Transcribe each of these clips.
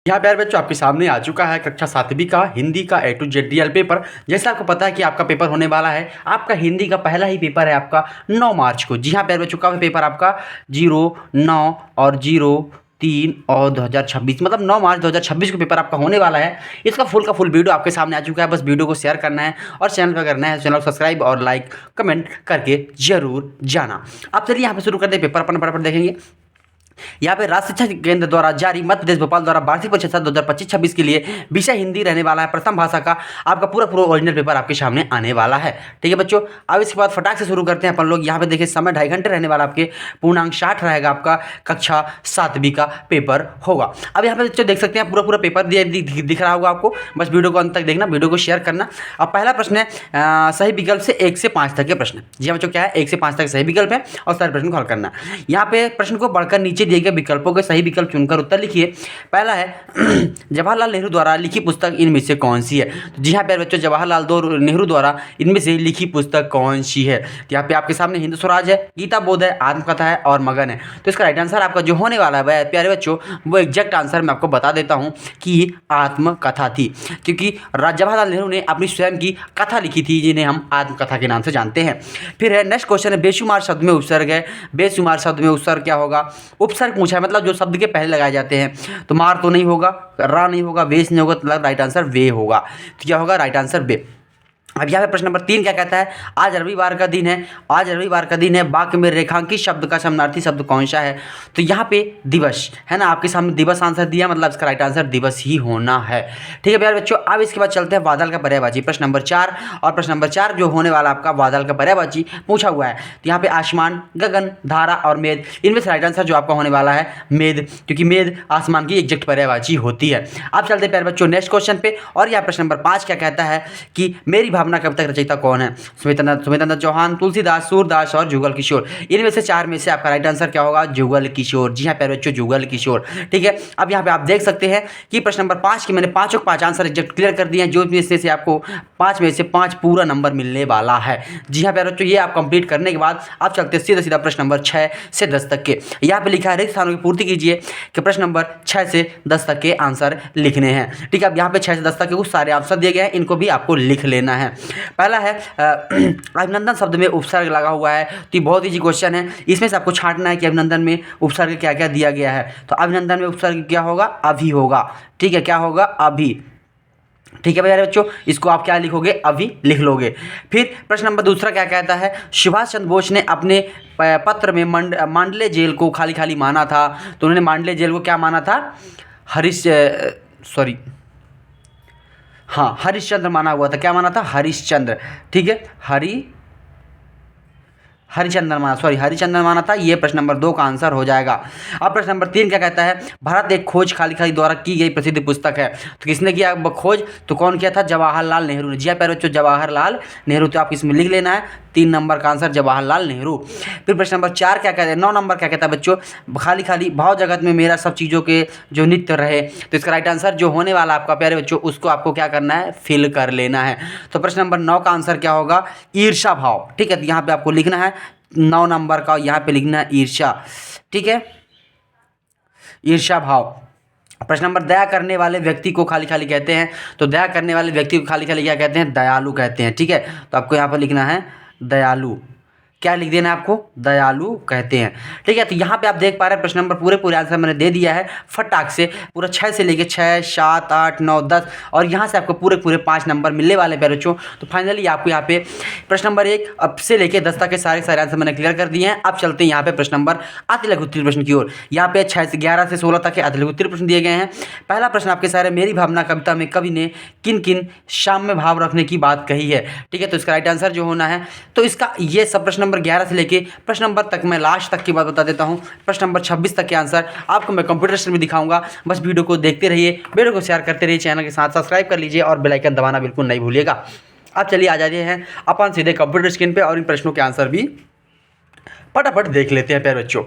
यहाँ प्यारे बच्चों आपके सामने आ चुका है कक्षा 7वीं का हिंदी का A to Z DL paper. जैसे आपको पता है कि आपका पेपर होने वाला है, आपका हिंदी का पहला ही पेपर है आपका 9 मार्च को। जी हाँ प्यारे बच्चों, का पेपर आपका 09 और 03 और 2026 मतलब 9 मार्च 2026 को पेपर आपका होने वाला है। इसका फुल वीडियो आपके सामने आ चुका है। बस वीडियो को शेयर करना है और चैनल पर करना है, चैनल को सब्सक्राइब और लाइक कमेंट करके जरूर जाना। अब चलिए यहाँ पे शुरू करते हैं पेपर, अपन फटाफट देखेंगे। यहाँ पे राज्य शिक्षा केंद्र द्वारा जारी मध्य प्रदेश भोपाल द्वारा वार्षिक परीक्षा 2025-26 के लिए विषय हिंदी रहने वाला है। प्रथम भाषा का आपका पूरा ओरिजिनल पेपर आपके सामने आने वाला है। ठीक है बच्चों, अब इसके बाद फटाक से शुरू करते हैं अपन लोग। यहाँ पे देखिए समय 2.5 घंटे रहने वाला, आपके पूर्णांक 60 रहेगा। आपका कक्षा 7वीं का पेपर होगा। अब यहाँ पे बच्चों देख सकते हैं पूरा पेपर दिख रहा होगा आपको। बस वीडियो को अंत तक देखना, वीडियो को शेयर करना। अब पहला प्रश्न है सही विकल्प से 1 से 5 तक के प्रश्न। जी हाँ बच्चों, क्या है 1 से 5 तक सही विकल्प है और सारे प्रश्न को हल करना। यहाँ पे प्रश्न को बढ़कर नीचे दिए गए विकल्पों के सही विकल्प चुनकर उत्तर लिखिए। पहला है जवाहरलाल नेहरू द्वारा लिखी पुस्तक इनमें से कौन सी है। तो जी हाँ प्यारे बच्चों, जवाहरलाल नेहरू द्वारा इनमें से लिखी पुस्तक कौन सी है। तो यहाँ पे आपके सामने हिंद स्वराज है, गीता बोध है, आत्मकथा है और मगन है। तो इसका राइट आंसर आपका जो होने वाला है प्यारे बच्चों, वो एग्जैक्ट आंसर मैं आपको बता देता हूँ कि आत्मकथा थी, क्योंकि जवाहरलाल नेहरू ने अपनी स्वयं की कथा लिखी थी, जिन्हें हम आत्मकथा के नाम से जानते हैं। फिर है नेक्स्ट क्वेश्चन है बेशुमार शब्द में उपसर्ग है। बेशुमार शब्द में उपसर्ग क्या होगा। उपसर्ग पूछा है, मतलब जो शब्द के पहले लगाए जाते हैं। तो मार तो नहीं होगा, रा नहीं होगा, वेश नहीं होगा, तो राइट आंसर वे होगा। तो क्या होगा राइट आंसर वे। अब यहाँ पे प्रश्न नंबर 3 क्या कहता है, आज रविवार का दिन है। आज रविवार का दिन है, वाक्य में रेखांकित शब्द का समानार्थी शब्द कौन सा है। तो यहाँ पे दिवस है ना, आपके सामने दिवस आंसर दिया, मतलब इसका राइट आंसर दिवस ही होना है। ठीक है प्यारे बच्चों, अब इसके बाद चलते हैं बादल का पर्यायवाची प्रश्न नंबर 4। और प्रश्न नंबर 4 जो होने वाला आपका बादल का पर्यायवाची पूछा हुआ है। तो यहाँ पे आसमान, गगन, धारा और मेघ, इनमें से राइट आंसर जो आपका होने वाला है मेघ, क्योंकि मेघ आसमान की एग्जैक्ट पर्यायवाची होती है। अब चलते हैं प्यारे बच्चों नेक्स्ट क्वेश्चन पे। और यहाँ प्रश्न नंबर 5 क्या कहता है कि मेरी भावना कविता रचयिता कौन है। सुमित चौहान, तुलसीदास, सूरदास और जुगल किशोर। इनमें से 4 में से आपका राइट आंसर क्या होगा, जुगल किशोर। जी हाँ प्यारे बच्चों, जुगल किशोर। ठीक है, अब यहाँ पे आप देख सकते हैं कि प्रश्न नंबर 5 की मैंने 5 के 5 आंसर एग्जैक्ट क्लियर कर दिए हैं, जो इसमें से आपको 5 में से 5 पूरा नंबर मिलने वाला है। जी हाँ प्यारे बच्चों, ये आप कंप्लीट करने के बाद आप चलते हैं सीधा प्रश्न नंबर 6 से 10 तक के। यहाँ पे लिखा है रिक्त स्थानों की पूर्ति कीजिए कि प्रश्न नंबर 6 से 10 तक के आंसर लिखने हैं। ठीक है, अब यहाँ पे 6 से 10 तक के कुछ सारे आंसर दिए गए हैं, इनको भी आपको लिख लेना है। पहला है अभिनंदन शब्द में उपसर्ग लगा हुआ है। तो ये बहुत ईजी क्वेश्चन है, इसमें से आपको छांटना है कि अभिनंदन में उपसर्ग क्या क्या दिया गया है। तो अभिनंदन में उपसर्ग क्या होगा, अभी होगा। ठीक है, क्या होगा, अभी। ठीक है प्यारे बच्चों, इसको आप क्या लिखोगे, अभी लिख लोगे। फिर प्रश्न नंबर दूसरा क्या कहता है, सुभाष चंद्र बोस ने अपने पत्र में मांडले जेल को खाली खाली माना था। तो उन्होंने मांडले जेल को क्या माना था, हरिश्चंद्र माना हुआ था। क्या माना था, हरिश्चंद्र। ठीक है, हरिचंदन माना था। ये प्रश्न नंबर 2 का आंसर हो जाएगा। अब प्रश्न नंबर 3 क्या कहता है, भारत एक खोज खाली खाली द्वारा की गई प्रसिद्ध पुस्तक है। तो किसने किया खोज, तो कौन किया था, जवाहरलाल नेहरू ने। जी हाँ प्यारे बच्चों, जवाहरलाल नेहरू। तो आप इसमें लिख लेना है 3 नंबर का आंसर जवाहरलाल नेहरू। फिर प्रश्न नंबर 4 क्या कहता है, 9 नंबर क्या कहता है बच्चों, खाली खाली भाव जगत में मेरा सब चीज़ों के जो नित्य रहे। तो इसका राइट आंसर जो होने वाला आपका प्यारे बच्चों, उसको आपको क्या करना है, फिल कर लेना है। तो प्रश्न नंबर 9 का आंसर क्या होगा, ईर्षा भाव। ठीक है, तो यहाँ पे आपको लिखना है 9 नंबर का, यहाँ पे लिखना है ईर्षा। ठीक है, ईर्षा भाव। प्रश्न नंबर दया करने वाले व्यक्ति को खाली खाली कहते हैं। तो दया करने वाले व्यक्ति को खाली खाली क्या कहते हैं, दयालु कहते हैं। ठीक है, तो आपको यहाँ पर लिखना है दयालु। क्या लिख देना है आपको, दयालु कहते हैं। ठीक है, तो यहाँ पे आप देख पा रहे हैं प्रश्न नंबर पूरे आंसर मैंने दे दिया है फटाक से। पूरा 6 से लेके 6, 7, 8, 9, 10 और यहाँ से आपको पूरे 5 नंबर मिलने वाले हैं बच्चों। तो फाइनली आपको यहाँ पे प्रश्न नंबर 1 अब से लेके 10 तक के सारे आंसर मैंने क्लियर कर दिए हैं। अब चलते हैं यहाँ पे प्रश्न नंबर अति लघु उत्तरीय प्रश्न की ओर। यहाँ पे 11 से 16 तक के अति लघु उत्तरीय प्रश्न दिए गए हैं। पहला प्रश्न आपके सारे, मेरी भावना कविता में कवि ने किन किन साम्य भाव रखने की बात कही है। ठीक है, तो इसका राइट आंसर जो होना है, तो इसका ये सब प्रश्न नंबर 11 से लेके प्रश्न नंबर तक मैं लास्ट तक की बात बता देता हूं। प्रश्न नंबर 26 तक के आंसर आपको मैं कंप्यूटर स्क्रीन में दिखाऊंगा। बस वीडियो को देखते रहिए, वीडियो को शेयर करते रहिए, चैनल के साथ सब्सक्राइब कर लीजिए और बेल आइकन दबाना बिल्कुल नहीं भूलिएगा। अब चलिए आ जाते हैं अपन सीधे कंप्यूटर स्क्रीन पे और इन प्रश्नों के आंसर भी फटाफट देख लेते हैं प्यारे बच्चों।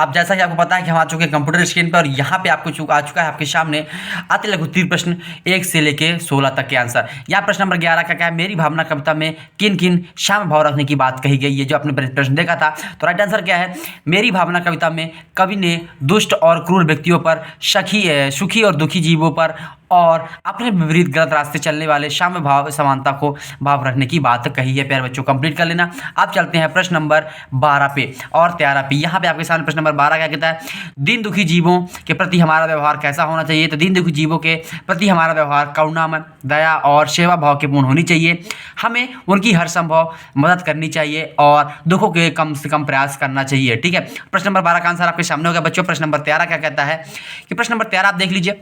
अब जैसा कि आपको पता है कि हम आ चुके हैं कंप्यूटर स्क्रीन पर, और यहाँ पे आपको आ चुका है आपके सामने अति लघु उत्तरीय प्रश्न 1 से लेके 16 तक के आंसर। यहाँ प्रश्न नंबर 11 का क्या है, मेरी भावना कविता में किन किन शाम भाव रखने की बात कही गई है। जो आपने प्रश्न देखा था, तो राइट आंसर क्या है, मेरी भावना कविता में कवि ने दुष्ट और क्रूर व्यक्तियों पर, सुखी और दुखी जीवों पर और अपने विपरीत गलत रास्ते चलने वाले साम्य भाव समानता को भाव रखने की बात कही है। प्यारे बच्चों, कंप्लीट कर लेना। अब चलते हैं प्रश्न नंबर 12 पे और 13 पे। यहाँ पे आपके सामने प्रश्न नंबर 12 क्या कहता है, दीन दुखी जीवों के प्रति हमारा व्यवहार कैसा होना चाहिए। तो दीन दुखी जीवों के प्रति हमारा व्यवहार करुणामय, दया और सेवा भाव के पूर्ण होनी चाहिए। हमें उनकी हर संभव मदद करनी चाहिए और दुखों के कम से कम प्रयास करना चाहिए। ठीक है, प्रश्न नंबर 12 का आंसर आपके सामने हो गया बच्चों। प्रश्न नंबर 13 क्या कहता है कि प्रश्न नंबर 13 आप देख लीजिए,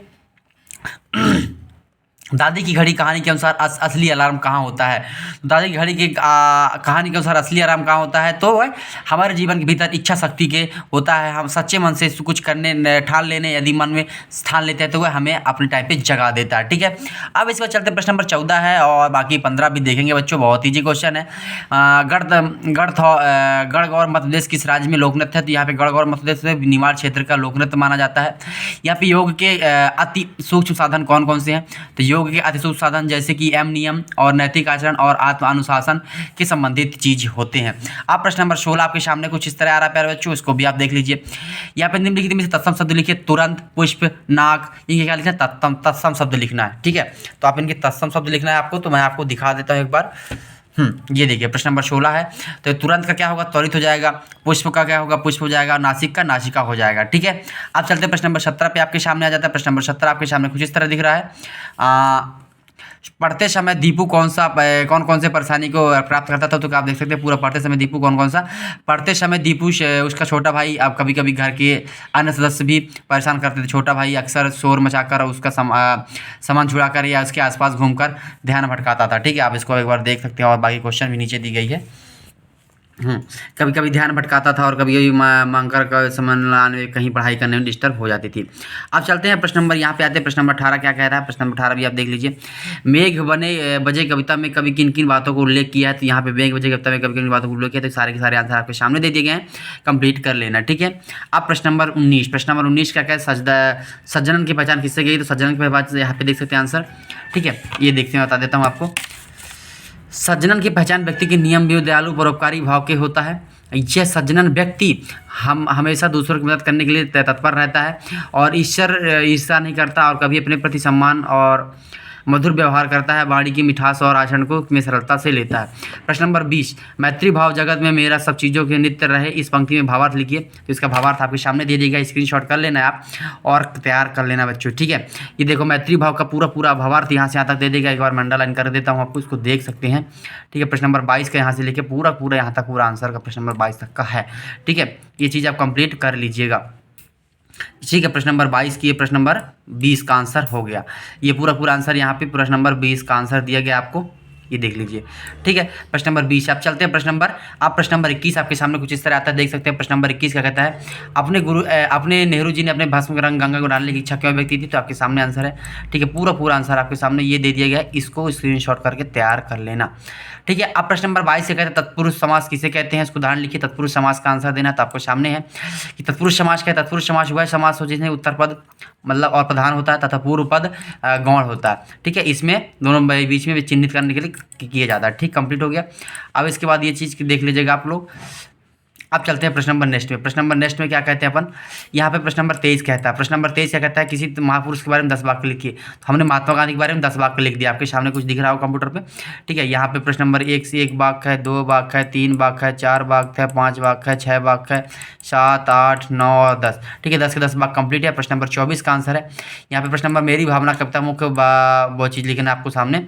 दादी की घड़ी कहानी के अनुसार असली अलार्म कहाँ होता है। दादी की घड़ी की कहानी के अनुसार असली अलार्म कहाँ होता है, तो वह हमारे जीवन के भीतर इच्छा शक्ति के होता है। हम सच्चे मन से कुछ करने ठान लेने, यदि मन में स्थान लेते हैं तो वह हमें अपने टाइम पे जगा देता है। ठीक है, अब इसके बाद चलते प्रश्न नंबर 14 है और बाकी 15 भी देखेंगे बच्चों। बहुत ईजी क्वेश्चन है। गढ़ मध्य प्रदेश किस राज्य में लोकनृत्य है। तो यहाँ पे गढ़ मध्य प्रदेश में निमाड़ क्षेत्र का लोकनृत्य माना जाता है। यहाँ पे योग के अति सूक्ष्म साधन कौन कौन से हैं। तो योग के अति सूक्ष्म साधन जैसे कि एम नियम और नैतिक आचरण और आत्म अनुशासन के संबंधित चीज होते हैं। अब प्रश्न नंबर 16 आपके सामने कुछ इस तरह आ रहा है प्यारे बच्चों, इसको भी आप देख लीजिए। यहाँ पे निम्नलिखित में से तत्सम शब्द लिखिए, तुरंत, पुष्प, नाक, इनके क्या लिखना है, तत्सम शब्द लिखना है। ठीक है, तो आप इनके तत्सम शब्द लिखना है आपको, तो मैं आपको दिखा देता हूँ एक बार। ये देखिए प्रश्न नंबर 16 है, तो तुरंत का क्या होगा, त्वरित हो जाएगा। पुष्प का क्या होगा, पुष्प हो जाएगा। नासिक का नासिका हो जाएगा। ठीक है, अब चलते प्रश्न नंबर 17 पे आपके सामने आ जाता है। प्रश्न नंबर 17 आपके सामने कुछ इस तरह दिख रहा है, पढ़ते समय दीपू कौन कौन से परेशानी को प्राप्त करता था। तो आप देख सकते हैं पूरा पढ़ते समय दीपू कौन सा, पढ़ते समय दीपू उसका छोटा भाई, अब कभी कभी घर के अन्य सदस्य भी परेशान करते थे। छोटा भाई अक्सर शोर मचाकर उसका सामान छुड़ाकर या उसके आसपास घूमकर ध्यान भटकाता था। ठीक है, आप इसको एक बार देख सकते हैं और बाकी क्वेश्चन भी नीचे दी गई है। कभी कभी ध्यान भटकाता था और कभी कभी मांग कर सामान लाने, कहीं पढ़ाई करने में डिस्टर्ब हो जाती थी। अब चलते हैं प्रश्न नंबर, यहाँ पे आते हैं प्रश्न नंबर 18 क्या कह रहा है। प्रश्न नंबर 18 भी आप देख लीजिए, मेघ बजे कविता में कभी किन किन बातों को उल्लेख किया है। तो यहाँ पे मेघ बजे कविता में कभी किन बातों को उल्लेख किया, तो सारे के सारे आंसर आपके सामने दे दिए गए हैं, कंप्लीट कर लेना। ठीक है, अब प्रश्न नंबर 19, प्रश्न नंबर 19 क्या है, सज्जनन की पहचान किससे गई। तो सज्जनन की पहचान यहाँ पे देख सकते हैं आंसर। ठीक है, ये देखते हैं, बता देता हूँ आपको। सज्जनन की पहचान व्यक्ति के नियम भी दयालु परोपकारी भाव के होता है। यह सज्जनन व्यक्ति हम हमेशा दूसरों की मदद करने के लिए तत्पर रहता है और ईर्ष्या नहीं करता और कभी अपने प्रति सम्मान और मधुर व्यवहार करता है। वाणी की मिठास और आचरण को में सरलता से लेता है। प्रश्न नंबर 20, मैत्री भाव जगत में मेरा सब चीज़ों के नित्य रहे। इस पंक्ति में भावार्थ लिखिए। तो इसका भावार्थ आपके सामने दे देगा, स्क्रीनशॉट कर लेना है आप और तैयार कर लेना बच्चों। ठीक है, ये देखो मैत्री भाव का पूरा भावार्थ यहाँ से यहाँ तक दे देगा। एक बार मंडलाइन कर देता हूँ आपको, इसको देख सकते हैं। ठीक है, प्रश्न नंबर 22 का यहाँ से लेके पूरा यहाँ तक पूरा आंसर का प्रश्न नंबर 22 तक का है। ठीक है, ये चीज़ आप कंप्लीट कर लीजिएगा। ठीक है, प्रश्न नंबर 22 की प्रश्न नंबर 20 का आंसर हो गया। ये पूरा आंसर यहाँ पे प्रश्न नंबर 20 का आंसर दिया गया आपको, ये देख लीजिए। ठीक है, प्रश्न नंबर 20। आप चलते हैं प्रश्न नंबर 21 आपके सामने कुछ इस तरह आता है, देख सकते हैं। प्रश्न नंबर 21 क्या कहता है, अपने नेहरू जी ने अपने भस्म का रंग गंगा को डालने की इच्छा क्यों व्यक्त की थी। तो आपके सामने आंसर है। ठीक है, पूरा आंसर आपके सामने ये दे दिया गया है, इसको स्क्रीनशॉट करके तैयार कर लेना। ठीक है, अब प्रश्न नंबर 22 से कहते हैं तत्पुरुष समास किसे कहते हैं। इसको उदाहरण लिखिए, तत्पुरुष समास का आंसर देना। तो आपको सामने है कि तत्पुरुष समास क्या है। तत्पुरुष समास वह समास हो जिसमें उत्तर पद मतलब और प्रधान होता है तथा पूर्व पद गौण होता है। ठीक है, इसमें दोनों बीच में भी चिन्हित करने के लिए किया जाता है। ठीक, कंप्लीट हो गया। अब इसके बाद ये चीज़ देख लीजिएगा आप लोग। अब चलते हैं प्रश्न नंबर नेक्स्ट में। प्रश्न नंबर नेक्स्ट में क्या कहते हैं अपन, यहाँ पे प्रश्न नंबर 23 कहता है। प्रश्न नंबर 23 क्या कहता है, किसी महापुरुष के बारे में 10 वाक्य लिखिए। तो हमने महात्मा गांधी के बारे में 10 वाक्य लिख दिया, आपके सामने कुछ दिख रहा हो कंप्यूटर पे। ठीक है, यहाँ पे प्रश्न नंबर 1 से 1 वाक्य है, 2 वाक्य है, 3 वाक्य है, 4 वाक्य है, 5 वाक्य है, 6 वाक्य है, 7, 8, 9 और 10। ठीक है, 10 के 10 वाक्य कंप्लीट है। प्रश्न नंबर 24 का आंसर है। यहाँ पे प्रश्न नंबर मेरी भावना कविता मुख्य वो चीज़ लिखना है आपको सामने।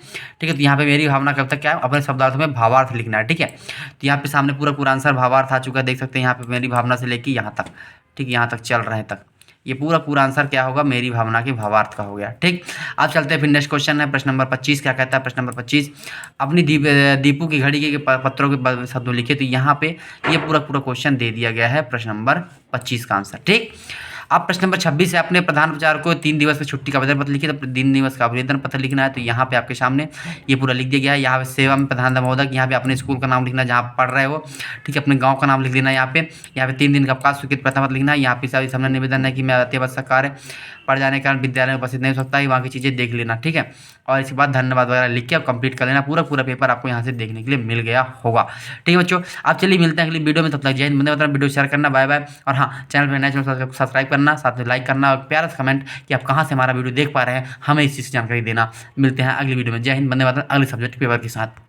ठीक है, तो यहाँ पे मेरी भावना कविता क्या है, अपने शब्दार्थों में भावार्थ लिखना है। ठीक है, तो यहाँ पे सामने पूरा आंसर भावार्थ आ चुका है, देख सकते हैं यहाँ पे मेरी भावना से लेके यहाँ तक। ठीक, यहाँ तक चल रहे हैं तक ये पूरा आंसर क्या होगा, मेरी भावना के भावार्थ का हो गया। ठीक, अब चलते हैं फिर नेक्स्ट क्वेश्चन है। प्रश्न नंबर 25 क्या कहता है। प्रश्न नंबर 25, अपनी दीपू की घड़ी के पत्रों के शब्दों लिखे। तो यहाँ पे ये पूरा क्वेश्चन दे दिया गया है प्रश्न नंबर 25 का आंसर। ठीक, आप प्रश्न नंबर 26 है, अपने प्रधान प्रचार को 3 दिवस की छुट्टी का आवेदन पत्र लिखिए। तो 3 दिवस का आवेदन पत्र लिखना है, तो यहाँ पे आपके सामने ये पूरा लिख दिया गया है। यहाँ पे सेवा में प्रधान महोदय, यहाँ पे अपने स्कूल का नाम लिखना है जहाँ आप पढ़ रहे हो, ठीक है, अपने गाँव का नाम लिख देना है। यहाँ पे 3 दिन का अवकाश स्वीकृत प्रथा पत्र लिखना है। यहाँ पे सामने निवेदन है कि मैं अति आवश्यक कार्य पड़ जाने के कारण विद्यालय में उपस्थित नहीं हो सकता है, वहाँ की चीज़ें देख लेना, ठीक है। और इसके बाद धन्यवाद वगैरह लिख के आप कंप्लीट कर लेना। पूरा पेपर आपको यहाँ से देखने के लिए मिल गया होगा, ठीक है बच्चों। आप चलिए मिलते हैं अगली वीडियो में, तब तक जय हिंद, वंदे मातरम। वीडियो शेयर करना, बाय बाय। और हाँ, चैनल पर नए चैनल सब्सक्राइब करना, साथ में लाइक करना और प्यारा सा कमेंट कि आप कहाँ से हमारा वीडियो देख पा रहे हैं, हमें इस चीज़ की जानकारी देना। मिलते हैं अगली वीडियो में। जय हिंद, वंदे मातरम, अगले सब्जेक्ट पेपर के साथ।